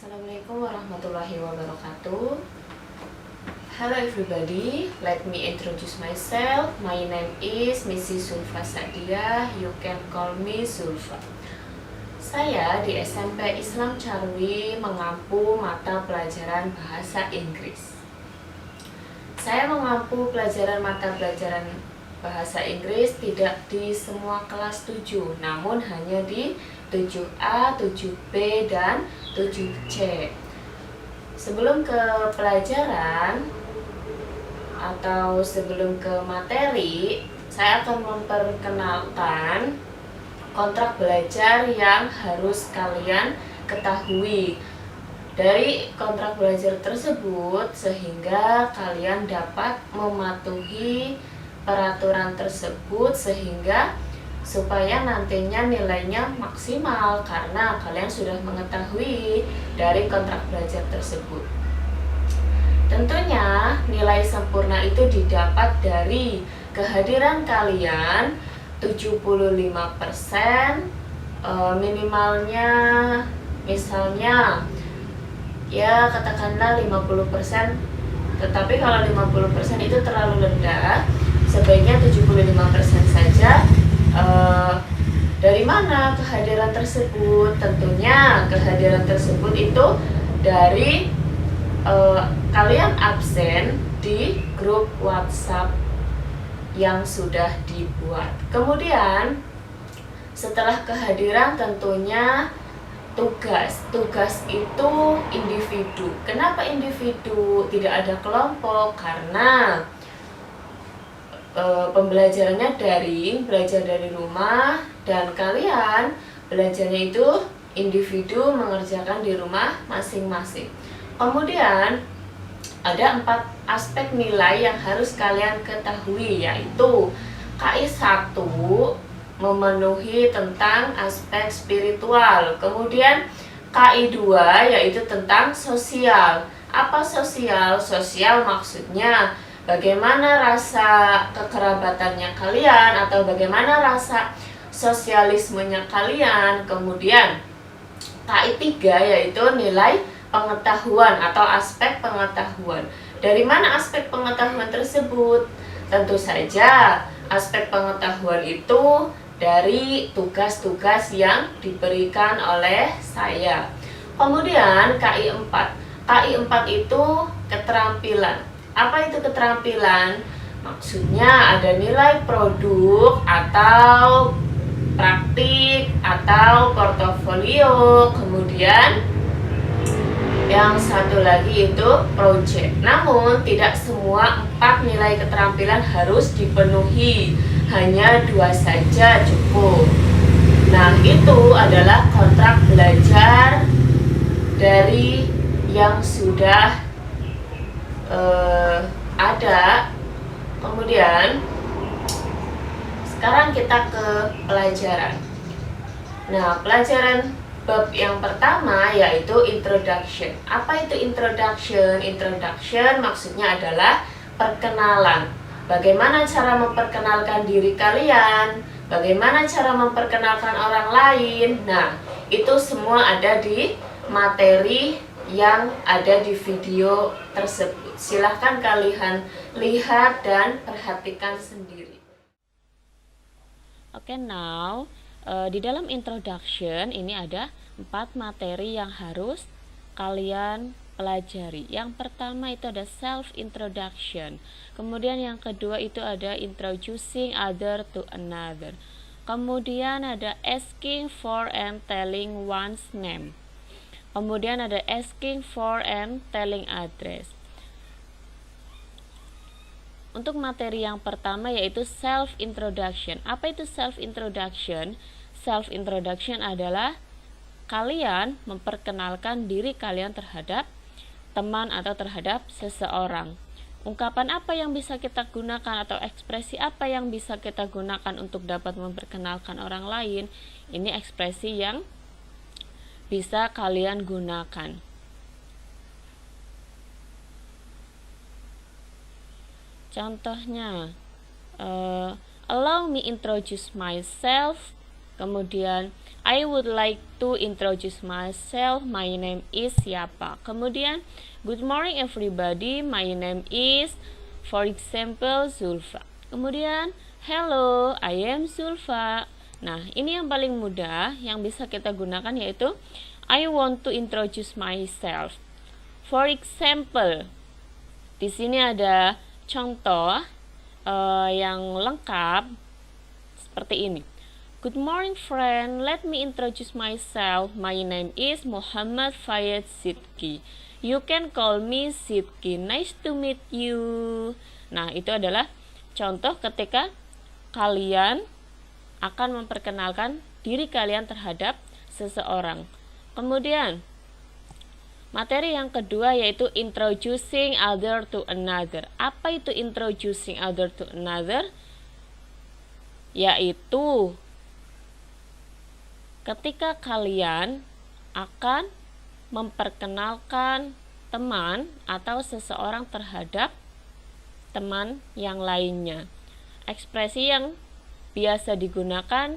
Assalamualaikum warahmatullahi wabarakatuh. Hello everybody, let me introduce myself. My name is Mrs. Sulfa Sadia. You can call me Sulfa. Saya di SMP Islam Carwi mengampu mata pelajaran bahasa Inggris. Saya mengampu mata pelajaran bahasa Inggris tidak di semua kelas 7, namun hanya di 7A, 7B, dan 7C. Sebelum ke pelajaran atau sebelum ke materi, saya akan memperkenalkan kontrak belajar yang harus kalian ketahui dari kontrak belajar tersebut, sehingga kalian dapat mematuhi peraturan tersebut sehingga supaya nantinya nilainya maksimal karena kalian sudah mengetahui dari kontrak belajar tersebut. Tentunya nilai sempurna itu didapat dari kehadiran kalian 75%, minimalnya misalnya ya katakanlah 50%, tetapi kalau 50% itu terlalu rendah, sebaiknya 75% saja. Dari mana kehadiran tersebut? Tentunya kehadiran tersebut itu dari kalian absen di grup WhatsApp yang sudah dibuat. Kemudian setelah kehadiran tentunya tugas itu individu. Kenapa individu? Tidak ada kelompok karena pembelajarannya daring, belajar dari rumah, dan kalian belajarnya itu individu mengerjakan di rumah masing-masing. Kemudian ada 4 aspek nilai yang harus kalian ketahui, yaitu KI 1 memenuhi tentang aspek spiritual, kemudian KI 2 yaitu tentang sosial. Apa sosial? Sosial maksudnya bagaimana rasa kekerabatannya kalian atau bagaimana rasa sosialismenya kalian. Kemudian KI 3 yaitu nilai pengetahuan atau aspek pengetahuan. Dari mana aspek pengetahuan tersebut? Tentu saja aspek pengetahuan itu dari tugas-tugas yang diberikan oleh saya. Kemudian KI 4. KI 4 itu keterampilan. Apa itu keterampilan? Maksudnya ada nilai produk atau praktik atau portofolio. Kemudian yang satu lagi itu project. Namun tidak semua 4 nilai keterampilan harus dipenuhi, hanya 2 saja cukup. Nah, itu adalah kontrak belajar dari yang sudah ada. Kemudian sekarang kita ke pelajaran. Nah, pelajaran bab yang pertama yaitu introduction. Apa itu introduction? Introduction maksudnya adalah perkenalan. Bagaimana cara memperkenalkan diri kalian? Bagaimana cara memperkenalkan orang lain? Nah, itu semua ada di materi yang ada di video tersebut. Silahkan kalian lihat dan perhatikan sendiri. Oke, now di dalam introduction ini ada 4 materi yang harus kalian pelajari. Yang pertama itu ada self introduction. Kemudian yang kedua itu ada introducing other to another. Kemudian ada asking for and telling one's name. Kemudian ada asking for and telling address. Untuk materi yang pertama yaitu self introduction. Apa itu self introduction? Self introduction adalah kalian memperkenalkan diri kalian terhadap teman atau terhadap seseorang. Ungkapan apa yang bisa kita gunakan atau ekspresi apa yang bisa kita gunakan untuk dapat memperkenalkan orang lain? Ini ekspresi yang bisa kalian gunakan. Contohnya, allow me introduce myself. Kemudian I would like to introduce myself. My name is siapa. Kemudian good morning everybody. My name is, for example, Zulfa. Kemudian hello, I am Zulfa. Nah, ini yang paling mudah yang bisa kita gunakan yaitu I want to introduce myself. For example, di sini ada contoh yang lengkap seperti ini. Good morning friend, let me introduce myself. My name is Muhammad Fayed Sidki. You can call me Sidki. Nice to meet you. Nah, itu adalah contoh ketika kalian akan memperkenalkan diri kalian terhadap seseorang. Kemudian materi yang kedua yaitu introducing other to another. Apa itu introducing other to another? Yaitu ketika kalian akan memperkenalkan teman atau seseorang terhadap teman yang lainnya. Ekspresi yang biasa digunakan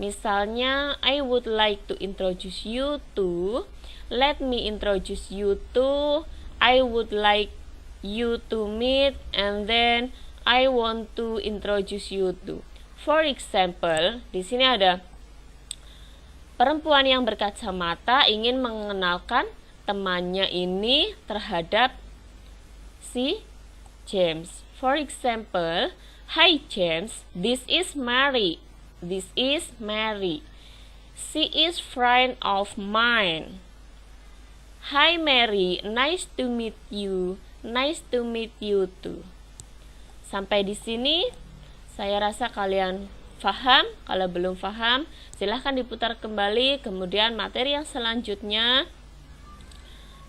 misalnya I would like to introduce you to, let me introduce you to, I would like you to meet, and then I want to introduce you to. For example, di sini ada perempuan yang berkacamata ingin mengenalkan temannya ini terhadap si James. For example, hi James, this is Mary. This is Mary. She is friend of mine. Hi Mary, nice to meet you. Nice to meet you too. Sampai di sini saya rasa kalian paham. Kalau belum paham, silahkan diputar kembali. Kemudian materi yang selanjutnya.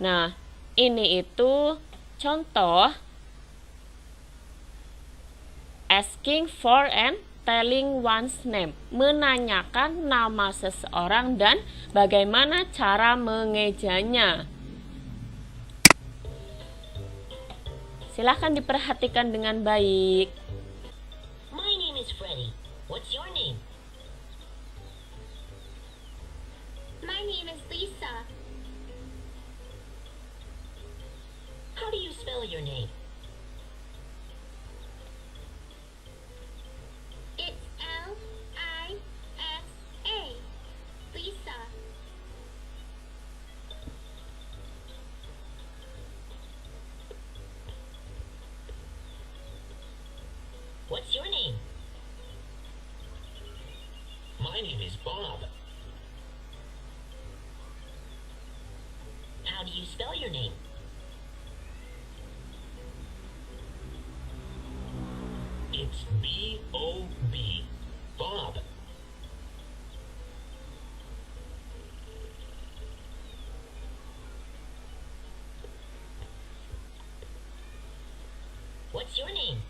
Nah, ini itu contoh asking for and telling one's name. Menanyakan nama seseorang dan bagaimana cara mengejanya. Silahkan diperhatikan dengan baik. My name is Freddie. What's your name? My name is Lisa. How do you spell your name? It's L-I-S-A. Lisa. What's your name? My name is Bob. How do you spell your name? It's B-O-B. Bob. What's your name?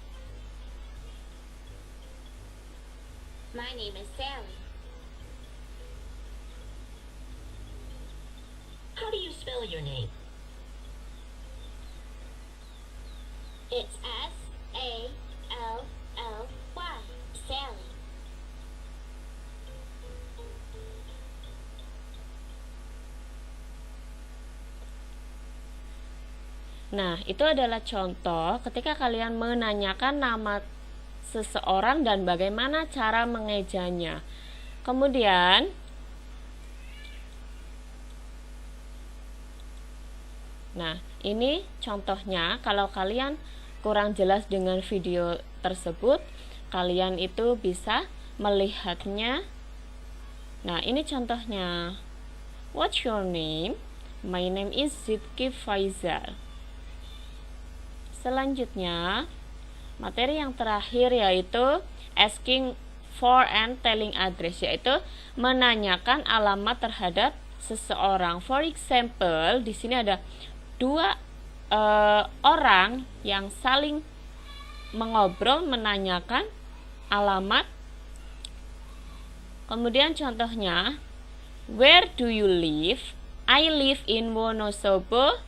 My name is Sally. How do you spell your name? It's S-A-L-L-Y. Sally. Nah, itu adalah contoh ketika kalian menanyakan nama seseorang dan bagaimana cara mengejanya. Kemudian, nah, ini contohnya. Kalau kalian kurang jelas dengan video tersebut, kalian itu bisa melihatnya. Nah, ini contohnya. What's your name? My name is Sidki Faizal. Selanjutnya, materi yang terakhir yaitu asking for and telling address, yaitu menanyakan alamat terhadap seseorang. For example, di sini ada dua orang yang saling mengobrol menanyakan alamat. Kemudian contohnya, where do you live? I live in Wonosobo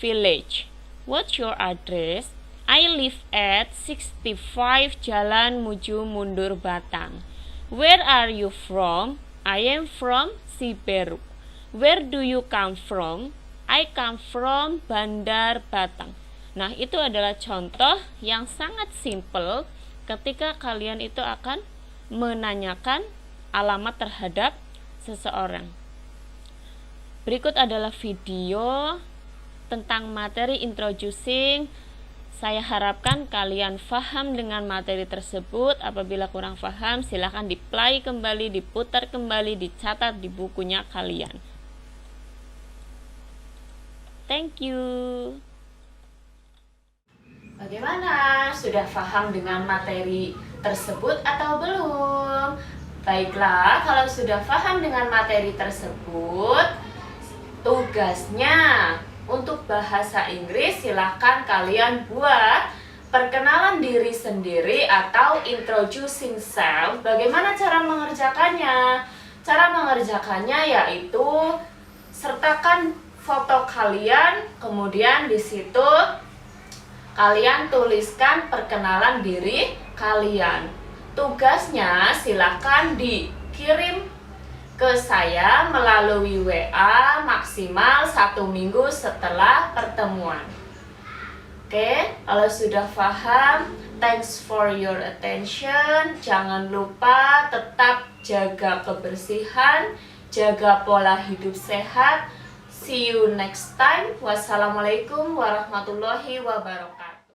Village. What's your address? I live at 65 Jalan Muju Mundur Batang. Where are you from? I am from Siberut. Where do you come from? I come from Bandar Batang. Nah, itu adalah contoh yang sangat simple ketika kalian itu akan menanyakan alamat terhadap seseorang. Berikut adalah video tentang materi introducing. Saya harapkan kalian paham dengan materi tersebut. Apabila kurang paham, silakan di-play kembali, diputar kembali, dicatat di bukunya kalian. Thank you. Bagaimana? Sudah paham dengan materi tersebut atau belum? Baiklah, kalau sudah paham dengan materi tersebut, tugasnya untuk bahasa Inggris silahkan kalian buat perkenalan diri sendiri atau introducing self. Bagaimana cara mengerjakannya? Cara mengerjakannya yaitu sertakan foto kalian, kemudian di situ kalian tuliskan perkenalan diri kalian. Tugasnya silahkan dikirim ke saya melalui WA maksimal 1 minggu setelah pertemuan. Oke, kalau sudah paham, thanks for your attention. Jangan lupa tetap jaga kebersihan, jaga pola hidup sehat. See you next time. Wassalamualaikum warahmatullahi wabarakatuh.